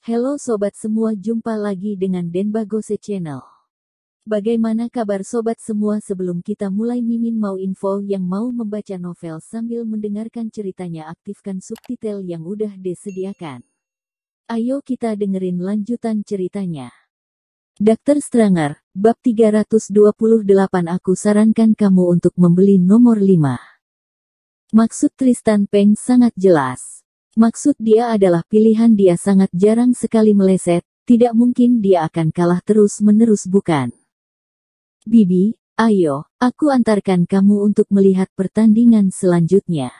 Halo sobat semua, jumpa lagi dengan Denbagose Channel. Bagaimana kabar sobat semua? Sebelum kita mulai, Mimin mau info yang mau membaca novel sambil mendengarkan ceritanya, aktifkan subtitle yang udah disediakan. Ayo kita dengerin lanjutan ceritanya. Dr. Stranger, bab 328. Aku sarankan kamu untuk membeli nomor 5. Maksud Tristan Peng sangat jelas. Maksud dia adalah pilihan dia sangat jarang sekali meleset, tidak mungkin dia akan kalah terus-menerus, bukan? Bibi, ayo, aku antarkan kamu untuk melihat pertandingan selanjutnya.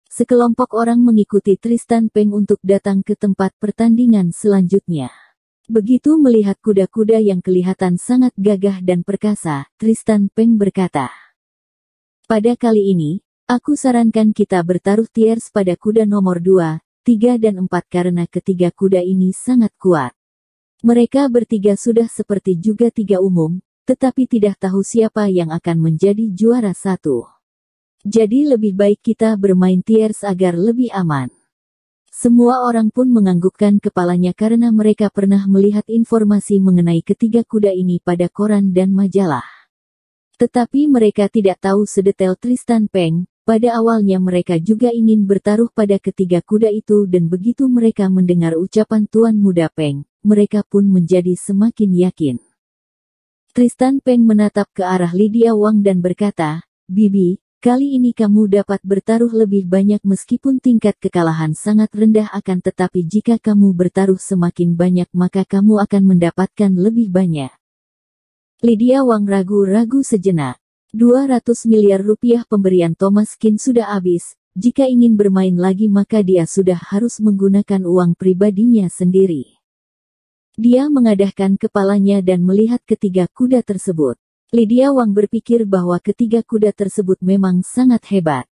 Sekelompok orang mengikuti Tristan Peng untuk datang ke tempat pertandingan selanjutnya. Begitu melihat kuda-kuda yang kelihatan sangat gagah dan perkasa, Tristan Peng berkata, "Pada kali ini, aku sarankan kita bertaruh tiers pada kuda nomor 2, 3 dan 4 karena ketiga kuda ini sangat kuat. Mereka bertiga sudah seperti juga tiga umum, tetapi tidak tahu siapa yang akan menjadi juara 1. Jadi lebih baik kita bermain tiers agar lebih aman." Semua orang pun menganggukkan kepalanya karena mereka pernah melihat informasi mengenai ketiga kuda ini pada koran dan majalah. Tetapi mereka tidak tahu sedetail Tristan Peng. Pada awalnya mereka juga ingin bertaruh pada ketiga kuda itu, dan begitu mereka mendengar ucapan Tuan Muda Peng, mereka pun menjadi semakin yakin. Tristan Peng menatap ke arah Lydia Wang dan berkata, "Bibi, kali ini kamu dapat bertaruh lebih banyak meskipun tingkat kekalahan sangat rendah, akan tetapi jika kamu bertaruh semakin banyak maka kamu akan mendapatkan lebih banyak." Lydia Wang ragu-ragu sejenak. 200 miliar rupiah pemberian Thomas Kin sudah habis, jika ingin bermain lagi maka dia sudah harus menggunakan uang pribadinya sendiri. Dia mengadahkan kepalanya dan melihat ketiga kuda tersebut. Lydia Wang berpikir bahwa ketiga kuda tersebut memang sangat hebat.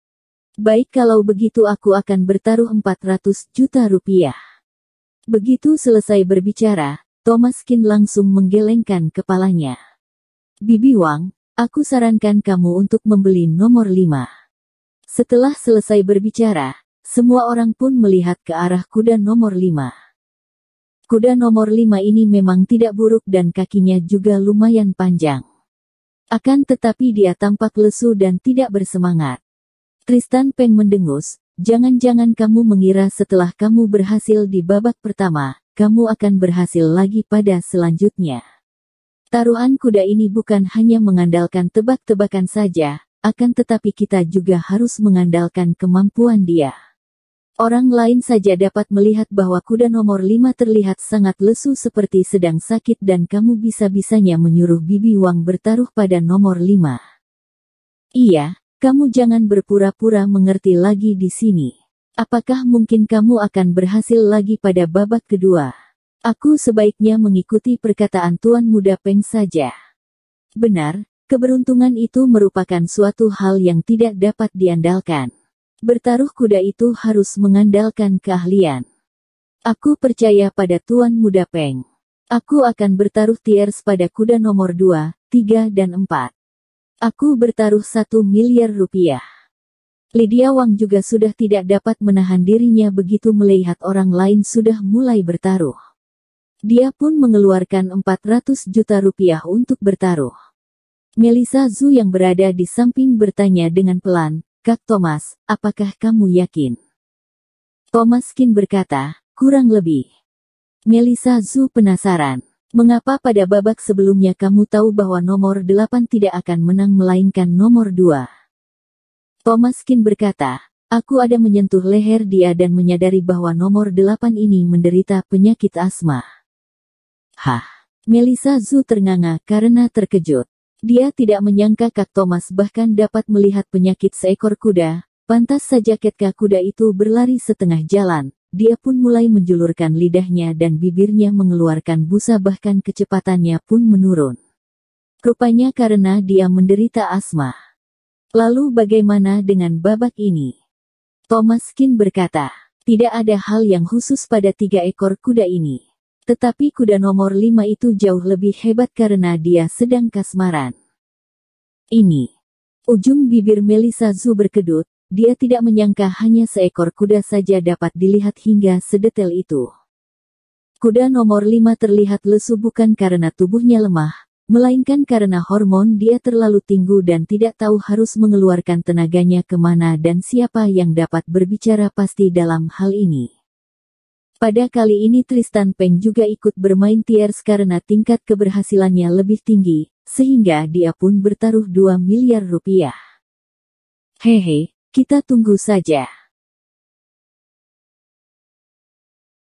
"Baik, kalau begitu aku akan bertaruh 400 juta rupiah. Begitu selesai berbicara, Thomas Kin langsung menggelengkan kepalanya. "Bibi Wang, aku sarankan kamu untuk membeli nomor 5. Setelah selesai berbicara, semua orang pun melihat ke arah kuda nomor 5. Kuda nomor 5 ini memang tidak buruk dan kakinya juga lumayan panjang. Akan tetapi dia tampak lesu dan tidak bersemangat. Tristan Peng mendengus, "Jangan-jangan kamu mengira setelah kamu berhasil di babak pertama, kamu akan berhasil lagi pada selanjutnya. Taruhan kuda ini bukan hanya mengandalkan tebak-tebakan saja, akan tetapi kita juga harus mengandalkan kemampuan dia. Orang lain saja dapat melihat bahwa kuda nomor 5 terlihat sangat lesu seperti sedang sakit dan kamu bisa-bisanya menyuruh Bibi Wang bertaruh pada nomor 5. Iya, kamu jangan berpura-pura mengerti lagi di sini. Apakah mungkin kamu akan berhasil lagi pada babak kedua? Aku sebaiknya mengikuti perkataan Tuan Muda Peng saja." Benar, keberuntungan itu merupakan suatu hal yang tidak dapat diandalkan. Bertaruh kuda itu harus mengandalkan keahlian. Aku percaya pada Tuan Muda Peng. Aku akan bertaruh tiers pada kuda nomor 2, 3 dan 4. Aku bertaruh 1 miliar rupiah. Lydia Wang juga sudah tidak dapat menahan dirinya begitu melihat orang lain sudah mulai bertaruh. Dia pun mengeluarkan 400 juta rupiah untuk bertaruh. Melissa Zhu yang berada di samping bertanya dengan pelan, "Kak Thomas, apakah kamu yakin?" Thomas Kin berkata, "Kurang lebih." Melissa Zhu penasaran, "Mengapa pada babak sebelumnya kamu tahu bahwa nomor 8 tidak akan menang melainkan nomor 2? Thomas Kin berkata, "Aku ada menyentuh leher dia dan menyadari bahwa nomor 8 ini menderita penyakit asma." Hah? Melissa Zhu ternganga karena terkejut. Dia tidak menyangka Kak Thomas bahkan dapat melihat penyakit seekor kuda. Pantas saja ketika kuda itu berlari setengah jalan, dia pun mulai menjulurkan lidahnya dan bibirnya mengeluarkan busa, bahkan kecepatannya pun menurun. Rupanya karena dia menderita asma. Lalu bagaimana dengan babak ini? Thomas Kin berkata, "Tidak ada hal yang khusus pada 3 ekor kuda ini. Tetapi kuda nomor 5 itu jauh lebih hebat karena dia sedang kasmaran." Ini. Ujung bibir Melissa Zhu berkedut, dia tidak menyangka hanya seekor kuda saja dapat dilihat hingga sedetail itu. Kuda nomor 5 terlihat lesu bukan karena tubuhnya lemah, melainkan karena hormon dia terlalu tinggi dan tidak tahu harus mengeluarkan tenaganya kemana dan siapa yang dapat berbicara pasti dalam hal ini. Pada kali ini Tristan Peng juga ikut bermain tiers karena tingkat keberhasilannya lebih tinggi, sehingga dia pun bertaruh 2 miliar rupiah. Hehe, kita tunggu saja.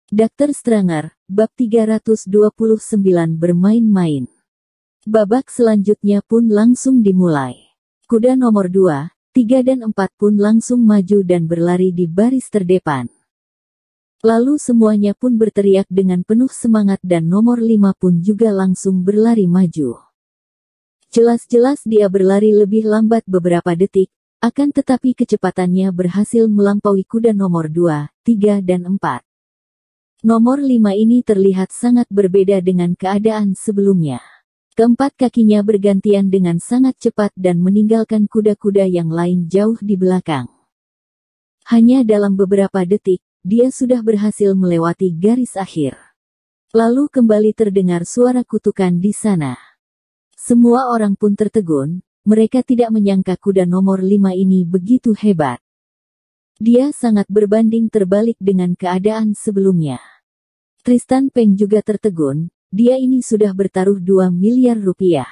Dr. Stranger, bab 329 bermain-main. Babak selanjutnya pun langsung dimulai. Kuda nomor 2, 3 dan 4 pun langsung maju dan berlari di baris terdepan. Lalu semuanya pun berteriak dengan penuh semangat dan nomor 5 pun juga langsung berlari maju. Jelas-jelas dia berlari lebih lambat beberapa detik, akan tetapi kecepatannya berhasil melampaui kuda nomor 2, 3 dan 4. Nomor 5 ini terlihat sangat berbeda dengan keadaan sebelumnya. Keempat kakinya bergantian dengan sangat cepat dan meninggalkan kuda-kuda yang lain jauh di belakang. Hanya dalam beberapa detik, dia sudah berhasil melewati garis akhir. Lalu kembali terdengar suara kutukan di sana. Semua orang pun tertegun, mereka tidak menyangka kuda nomor 5 ini begitu hebat. Dia sangat berbanding terbalik dengan keadaan sebelumnya. Tristan Peng juga tertegun, dia ini sudah bertaruh 2 miliar rupiah.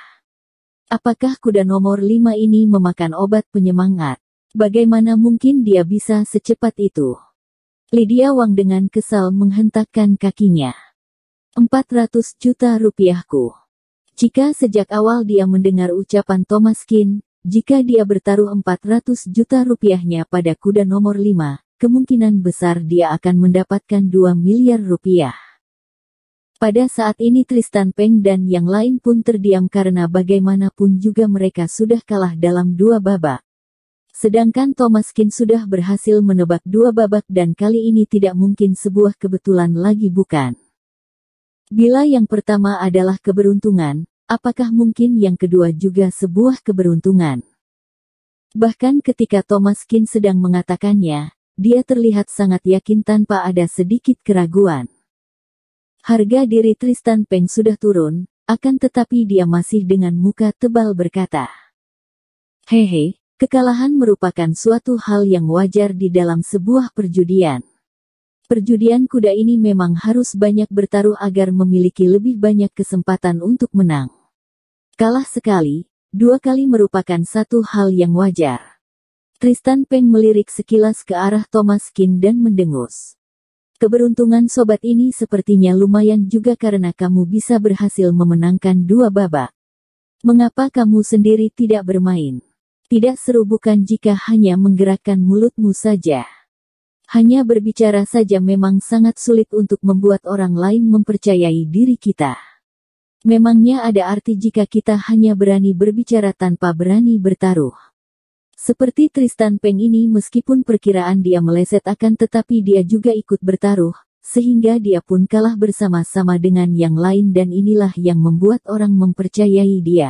Apakah kuda nomor 5 ini memakan obat penyemangat? Bagaimana mungkin dia bisa secepat itu? Lydia Wang dengan kesal menghentakkan kakinya. 400 juta rupiahku. Jika sejak awal dia mendengar ucapan Thomas Kin, jika dia bertaruh 400 juta rupiahnya pada kuda nomor 5, kemungkinan besar dia akan mendapatkan 2 miliar rupiah. Pada saat ini Tristan Peng dan yang lain pun terdiam karena bagaimanapun juga mereka sudah kalah dalam 2 babak. Sedangkan Thomas Kin sudah berhasil menebak 2 babak dan kali ini tidak mungkin sebuah kebetulan lagi bukan. Bila yang pertama adalah keberuntungan, apakah mungkin yang kedua juga sebuah keberuntungan? Bahkan ketika Thomas Kin sedang mengatakannya, dia terlihat sangat yakin tanpa ada sedikit keraguan. Harga diri Tristan Peng sudah turun, akan tetapi dia masih dengan muka tebal berkata, "Hehe, kekalahan merupakan suatu hal yang wajar di dalam sebuah perjudian. Perjudian kuda ini memang harus banyak bertaruh agar memiliki lebih banyak kesempatan untuk menang. Kalah sekali, 2 kali merupakan satu hal yang wajar." Tristan Peng melirik sekilas ke arah Thomas Kin dan mendengus. "Keberuntungan sobat ini sepertinya lumayan juga karena kamu bisa berhasil memenangkan 2 babak. Mengapa kamu sendiri tidak bermain? Tidak seru bukan jika hanya menggerakkan mulutmu saja? Hanya berbicara saja memang sangat sulit untuk membuat orang lain mempercayai diri kita. Memangnya ada arti jika kita hanya berani berbicara tanpa berani bertaruh?" Seperti Tristan Peng ini meskipun perkiraan dia meleset akan tetapi dia juga ikut bertaruh, sehingga dia pun kalah bersama-sama dengan yang lain dan inilah yang membuat orang mempercayai dia.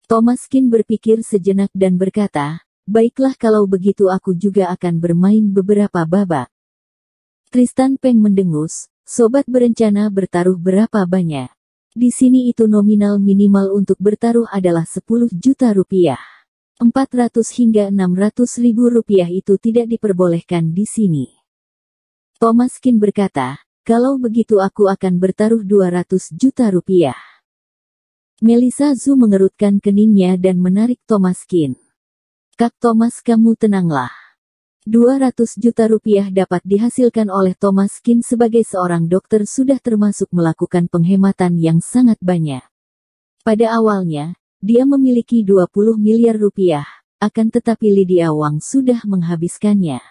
Thomas Kin berpikir sejenak dan berkata, "Baiklah kalau begitu aku juga akan bermain beberapa babak." Tristan Peng mendengus, "Sobat berencana bertaruh berapa banyak? Di sini itu nominal minimal untuk bertaruh adalah 10 juta rupiah. 400 hingga 600 ribu rupiah itu tidak diperbolehkan di sini." Thomas Kin berkata, "Kalau begitu aku akan bertaruh 200 juta rupiah. Melissa Zhu mengerutkan keningnya dan menarik Thomas Kin. "Kak Thomas, kamu tenanglah. 200 juta rupiah dapat dihasilkan oleh Thomas Kin sebagai seorang dokter sudah termasuk melakukan penghematan yang sangat banyak. Pada awalnya, dia memiliki 20 miliar rupiah, akan tetapi Lydia Wang sudah menghabiskannya."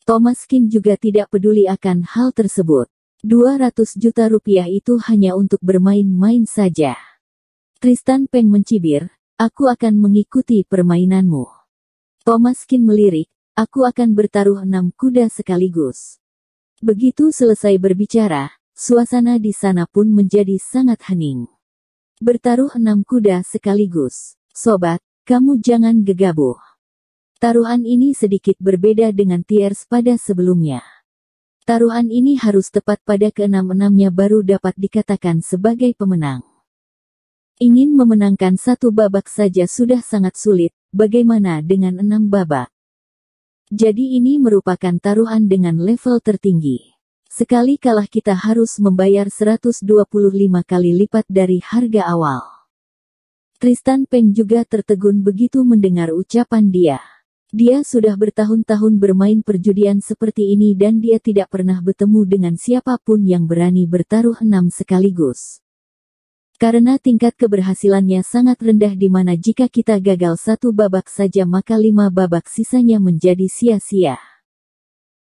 Thomas Kin juga tidak peduli akan hal tersebut. 200 juta rupiah itu hanya untuk bermain-main saja. Tristan Peng mencibir, "Aku akan mengikuti permainanmu." Thomas Kin melirik, "Aku akan bertaruh 6 kuda sekaligus." Begitu selesai berbicara, suasana di sana pun menjadi sangat hening. Bertaruh 6 kuda sekaligus. Sobat, kamu jangan gegabah. Taruhan ini sedikit berbeda dengan tiers pada sebelumnya. Taruhan ini harus tepat pada keenam-enamnya baru dapat dikatakan sebagai pemenang. Ingin memenangkan satu babak saja sudah sangat sulit, bagaimana dengan 6 babak? Jadi ini merupakan taruhan dengan level tertinggi. Sekali kalah kita harus membayar 125 kali lipat dari harga awal. Tristan Peng juga tertegun begitu mendengar ucapan dia. Dia sudah bertahun-tahun bermain perjudian seperti ini dan dia tidak pernah bertemu dengan siapapun yang berani bertaruh 6 sekaligus. Karena tingkat keberhasilannya sangat rendah di mana jika kita gagal satu babak saja maka 5 babak sisanya menjadi sia-sia.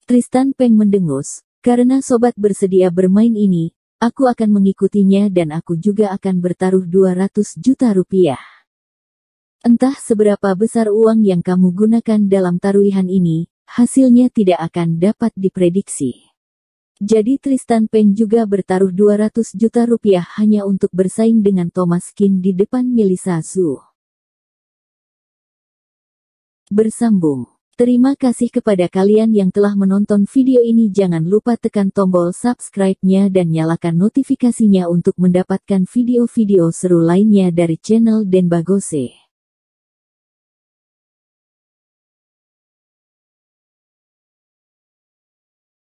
Tristan Peng mendengus, karena sobat bersedia bermain ini, aku akan mengikutinya dan aku juga akan bertaruh 200 juta rupiah. Entah seberapa besar uang yang kamu gunakan dalam taruhan ini, hasilnya tidak akan dapat diprediksi. Jadi Tristan Peng juga bertaruh 200 juta rupiah hanya untuk bersaing dengan Thomas Kin di depan Melissa Zhu. Bersambung. Terima kasih kepada kalian yang telah menonton video ini. Jangan lupa tekan tombol subscribe-nya dan nyalakan notifikasinya untuk mendapatkan video-video seru lainnya dari channel Denbagose.